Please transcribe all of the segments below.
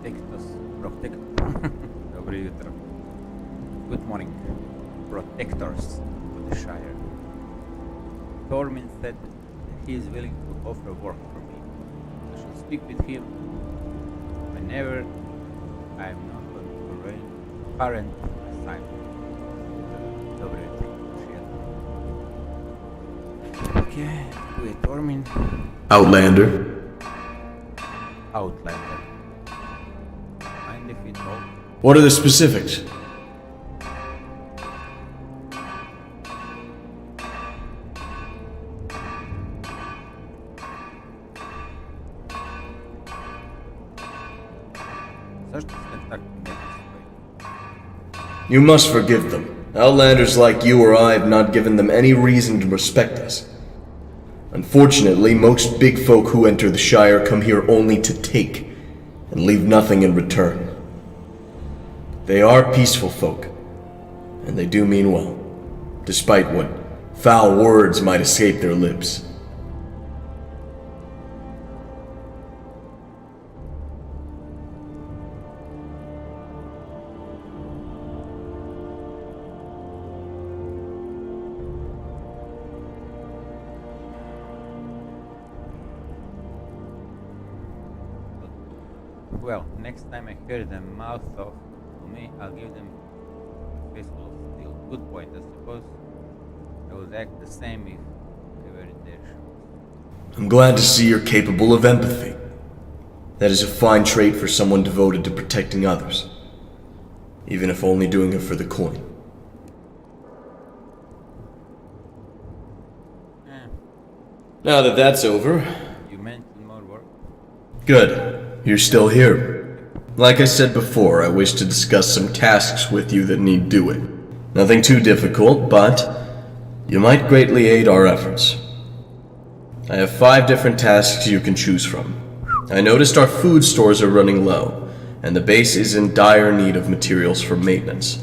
Protect. Доброе утро. Good morning. Protectors of the Shire. Tormin said that he is willing to offer work for me. I shall speak with him whenever I am not on current assignment. Доброе утро. Okay, wait, Tormin. Outlander. Outlander. Mind if we talk? What are the specifics? You must forgive them. Outlanders like you or I have not given them any reason to respect us. Unfortunately, most big folk who enter the Shire come here only to take, and leave nothing in return. They are peaceful folk, and they do mean well, despite what foul words might escape their lips. Well, next time I hear them mouth off to me, I'll give them a fistful of steel. Good point. I suppose I would act the same if I were in their shoes. I'm glad to see you're capable of empathy. That is a fine trait for someone devoted to protecting others, even if only doing it for the coin. Now that that's over... You mentioned more work? Good. You're still here. Like I said before, I wish to discuss some tasks with you that need doing. Nothing too difficult, but you might greatly aid our efforts. I have 5 different tasks you can choose from. I noticed our food stores are running low, and the base is in dire need of materials for maintenance.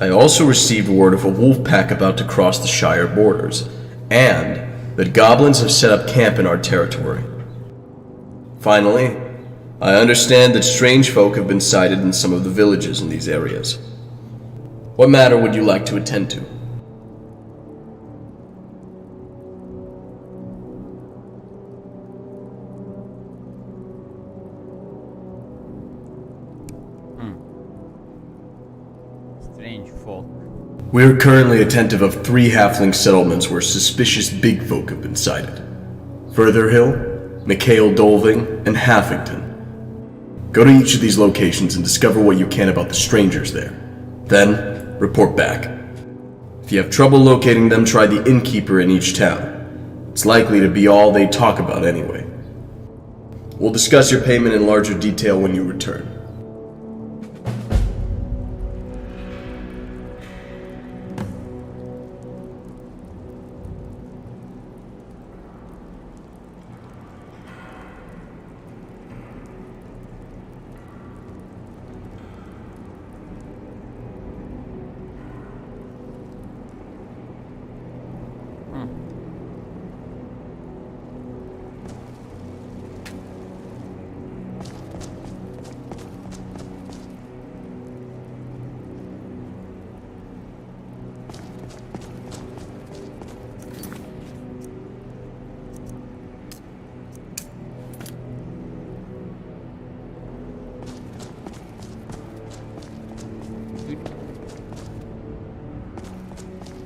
I also received word of a wolf pack about to cross the Shire borders, and that goblins have set up camp in our territory. Finally, I understand that strange folk have been sighted in some of the villages in these areas. What matter would you like to attend to? Strange folk. We are currently attentive of 3 halfling settlements where suspicious big folk have been sighted. Further Hill, McHale Dolving, and Haffington. Go to each of these locations and discover what you can about the strangers there. Then, report back. If you have trouble locating them, try the innkeeper in each town. It's likely to be all they talk about anyway. We'll discuss your payment in larger detail when you return.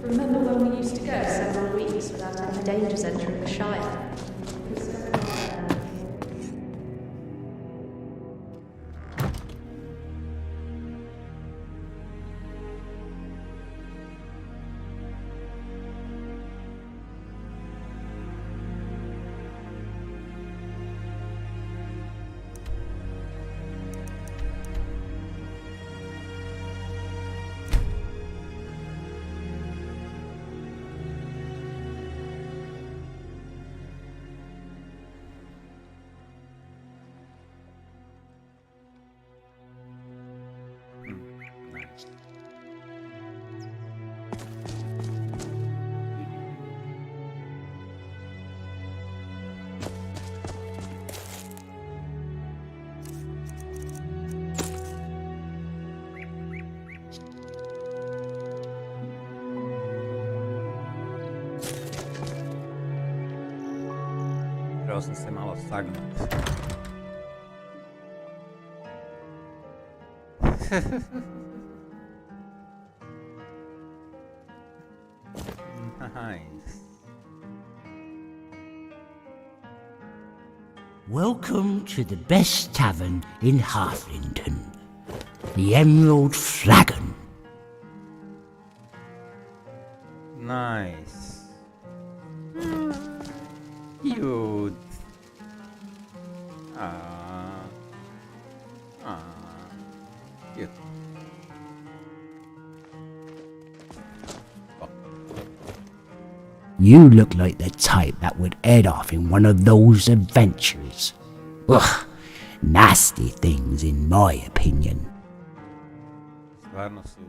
Remember when we used to go several weeks without any dangers entering the Shire? Trebao sam se malo sagnut. Nice. Welcome to the best tavern in Halflington, the Emerald Flagon. Nice. Cute. Cute. You look like the type that would head off in one of those adventures. Ugh, nasty things in my opinion. Stvarno su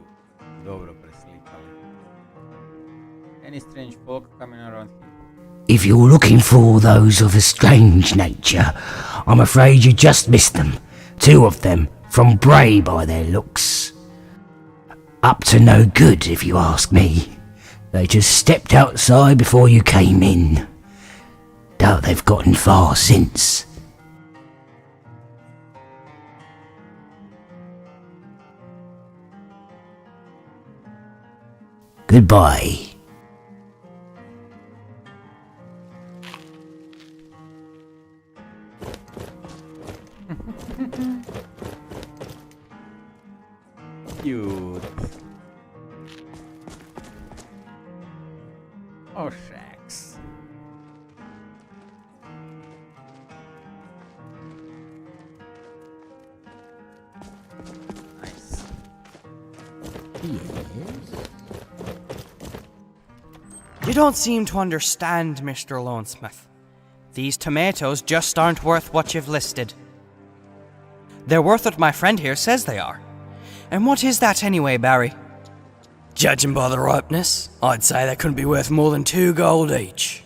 dobro preslikali. Any strange folk coming around here? If you're looking for those of a strange nature, I'm afraid you just missed them. 2 of them, from Bray by their looks. Up to no good, if you ask me. They just stepped outside before you came in. Doubt they've gotten far since. Goodbye. Cute. Oh, shucks. Nice. You don't seem to understand, Mr. Lonesmith. These tomatoes just aren't worth what you've listed. They're worth what my friend here says they are. And what is that anyway, Barry? Judging by the ripeness, I'd say they couldn't be worth more than 2 gold each.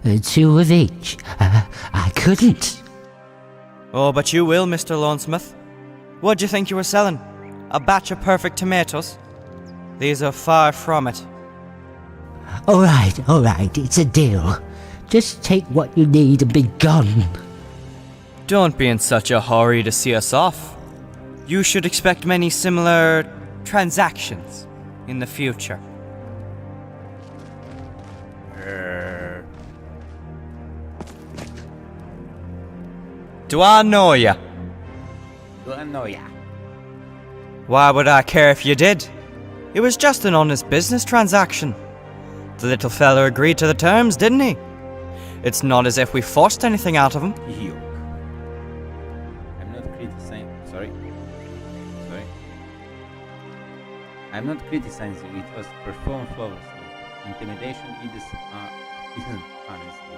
2 of each? I couldn't. Oh, but you will, Mr. Lonesmith. What'd you think you were selling? A batch of perfect tomatoes? These are far from it. Alright, it's a deal. Just take what you need and be gone. Don't be in such a hurry to see us off. You should expect many similar transactions in the future. Do I know ya? Do I know ya? Why would I care if you did? It was just an honest business transaction. The little fella agreed to the terms, didn't he? It's not as if we forced anything out of him. You. I'm not criticizing. Sorry. I'm not criticizing you. It was performed flawlessly. Intimidation isn't honestly.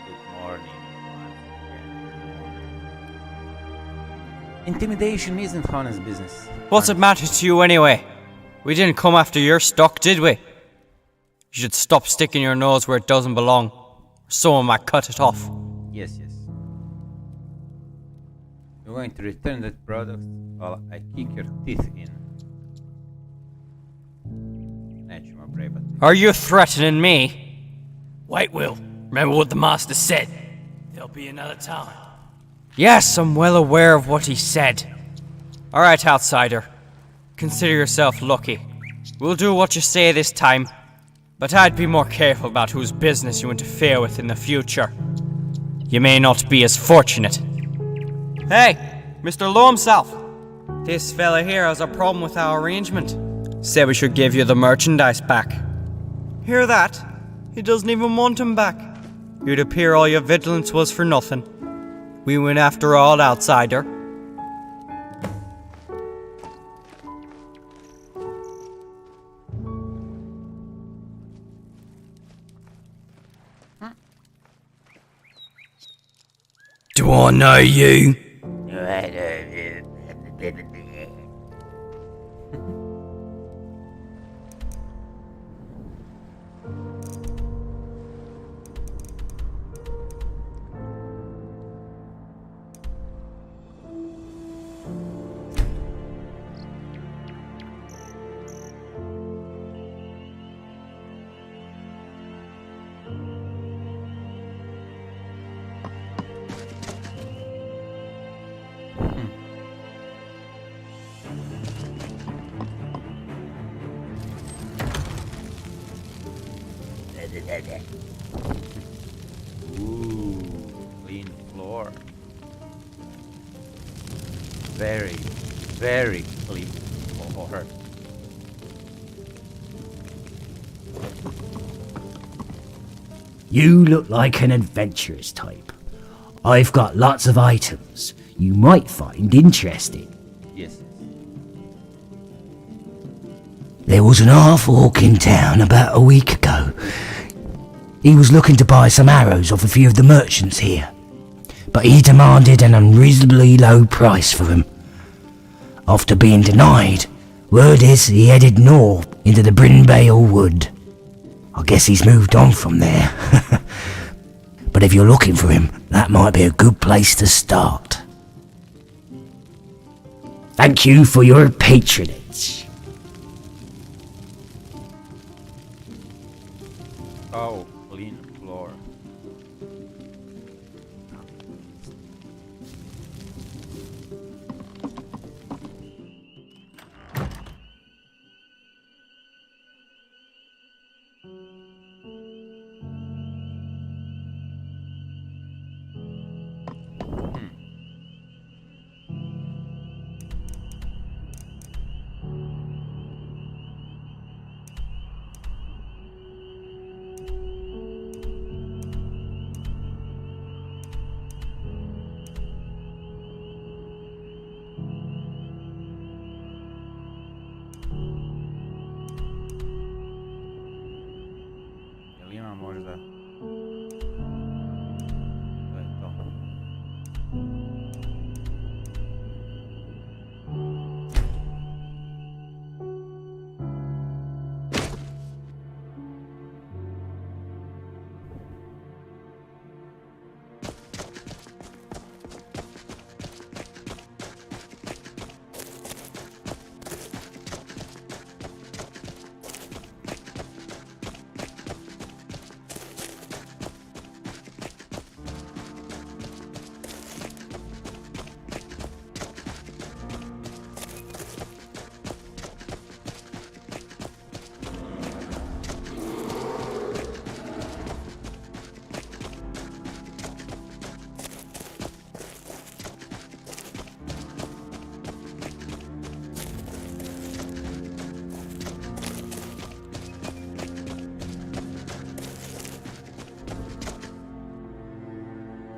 Good morning. Intimidation isn't honest business. What's it matter to you anyway? We didn't come after your stock, did we? You should stop sticking your nose where it doesn't belong. Someone might cut it off. Yes. You're going to return that product while I kick your teeth in. Nećemo brebati. Are you threatening me? Wait, Will. Remember what the master said. There'll be another time. Yes, I'm well aware of what he said. Alright, outsider. Consider yourself lucky. We'll do what you say this time. But I'd be more careful about whose business you interfere with in the future. You may not be as fortunate. Hey, Mr. Low himself. This fella here has a problem with our arrangement. Said we should give you the merchandise back. Hear that? He doesn't even want him back. You'd appear all your vigilance was for nothing. We win after all, outsider. Do I know you? Ooh, clean floor. Very, very clean floor. You look like an adventurous type. I've got lots of items you might find interesting. Yes. There was an half-orc in town about a week ago. He was looking to buy some arrows off a few of the merchants here, but he demanded an unreasonably low price for them. After being denied, word is he headed north into the Brinbale Wood. I guess he's moved on from there. But if you're looking for him, that might be a good place to start. Thank you for your patronage. Oh, clean floor. Jel ima možda? To je to.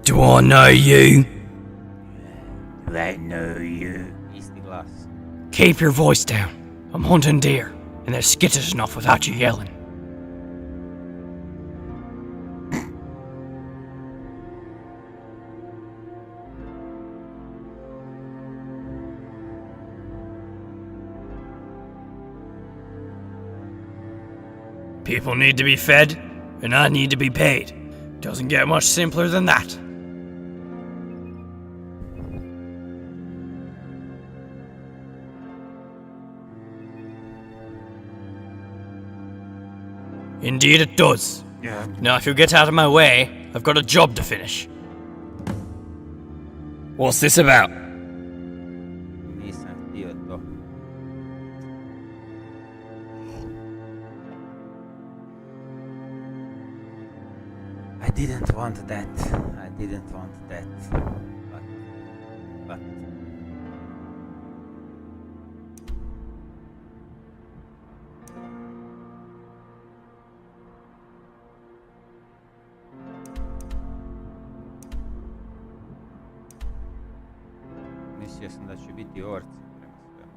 Do I know you? Do I know you? Isti glas. Keep your voice down. I'm hunting deer, and they're skittish enough without you yelling. People need to be fed, and I need to be paid. Doesn't get much simpler than that. Indeed it does. Yeah. Now if you get out of my way, I've got a job to finish. What's this about? Nisam htio to. I didn't want that. I didn't want that. But. Mislio sam da će biti orci prema svemu.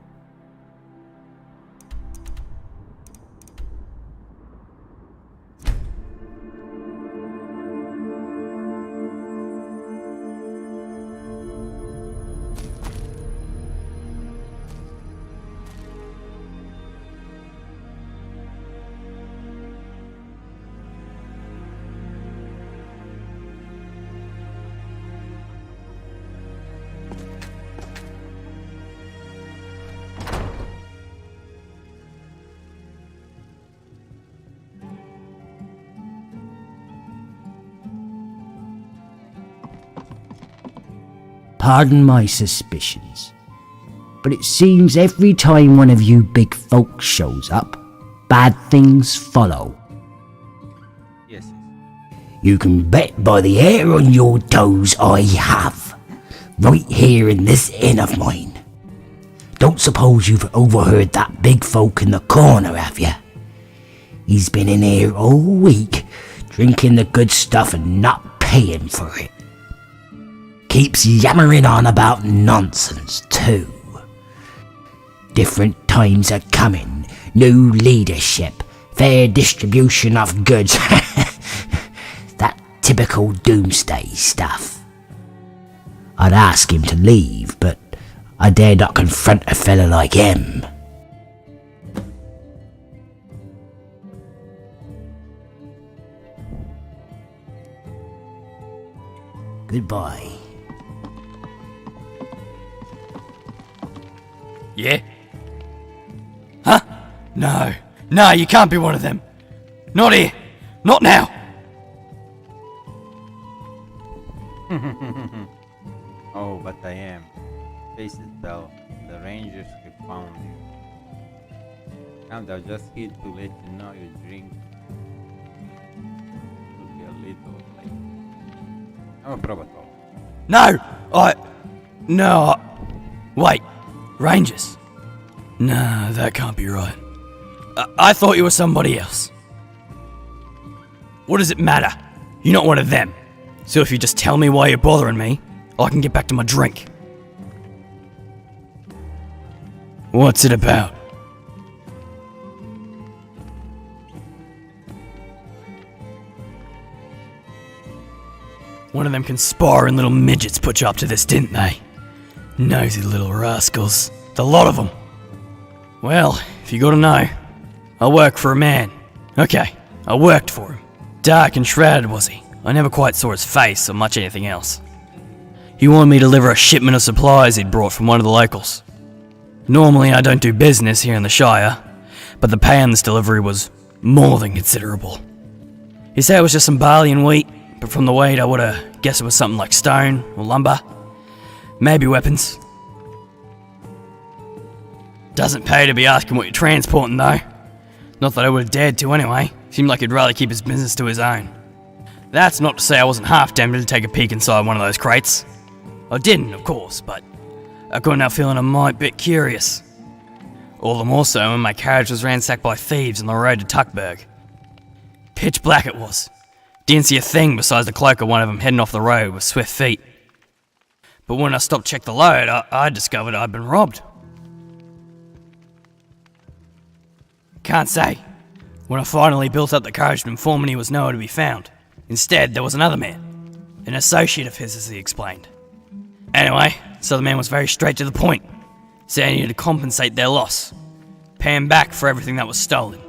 Pardon my suspicions, but it seems every time one of you big folks shows up, bad things follow. You can bet by the hair on your toes I have. Right here in this inn of mine. Don't suppose you've overheard that big folk in the corner, have you? He's been in here all week, drinking the good stuff and not paying for it. Keeps yammering on about nonsense, too. Different times are coming, new leadership, fair distribution of goods. That typical doomsday stuff. I'd ask him to leave, but I dare not confront a fella like him. Goodbye. Yeah? Huh? No. No, you can't be one of them. Not here. Not now. Oh, but I am. Face it, Bell. The Rangers have found you. And I'm just here to let you know your drink will be a little late. I'm a probator. No, wait. Rangers? No, that can't be right. I thought you were somebody else. What does it matter? You're not one of them. So if you just tell me why you're bothering me, I can get back to my drink. What's it about? One of them conspiring little midgets put you up to this, didn't they? Nosy little rascals. The lot of them. Well, if you gotta know, I work for a man. Okay, I worked for him. Dark and shrouded was he. I never quite saw his face or much anything else. He wanted me to deliver a shipment of supplies he'd brought from one of the locals. Normally I don't do business here in the Shire, but the pay on this delivery was more than considerable. He said it was just some barley and wheat, but from the weight I would've guessed it was something like stone or lumber. Maybe weapons. Doesn't pay to be asking what you're transporting though. Not that I would've dared to anyway. Seemed like he'd rather keep his business to his own. That's not to say I wasn't half tempted to take a peek inside one of those crates. I didn't, of course, but I couldn't help feeling a mite bit curious. All the more so when my carriage was ransacked by thieves on the road to Tuckburg. Pitch black it was. Didn't see a thing besides the cloak of one of them heading off the road with swift feet. But when I stopped to check the load, I discovered I'd been robbed. Can't say. When I finally built up the courage to inform him he was nowhere to be found. Instead, there was another man. An associate of his, as he explained. Anyway, so the man was very straight to the point. Said he needed to compensate their loss. Pay him back for everything that was stolen.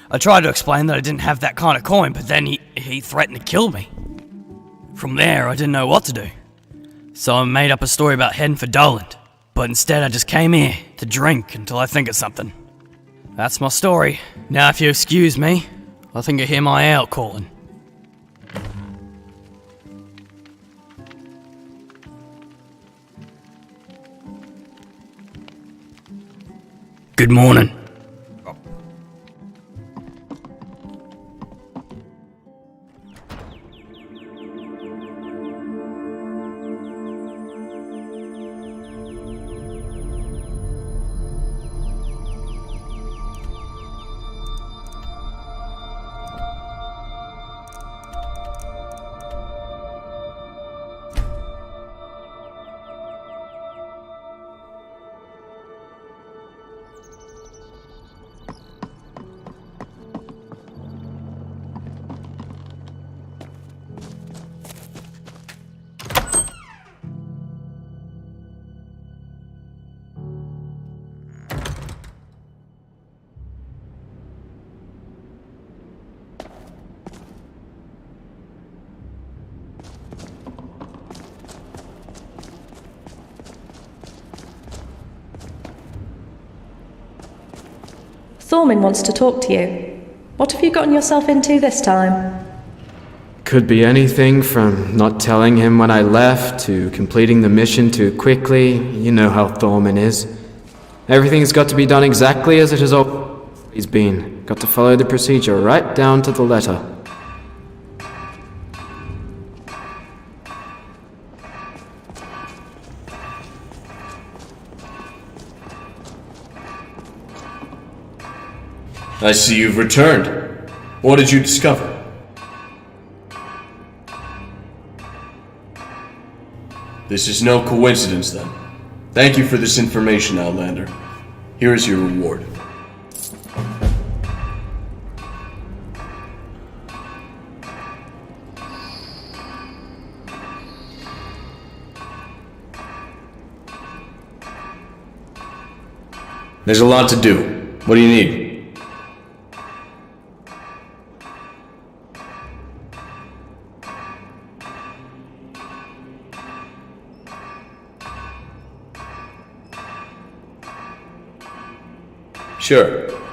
I tried to explain that I didn't have that kind of coin, but then he threatened to kill me. From there, I didn't know what to do. So I made up a story about heading for Doland. But instead I just came here to drink until I think of something. That's my story. Now if you excuse me, I think I hear my owl calling. Good morning. Thorman wants to talk to you. What have you gotten yourself into this time? Could be anything from not telling him when I left to completing the mission too quickly. You know how Thorman is. Everything's got to be done exactly as it has always been. Got to follow the procedure right down to the letter. I see you've returned. What did you discover? This is no coincidence, then. Thank you for this information, Outlander. Here is your reward. There's a lot to do. What do you need? Sure.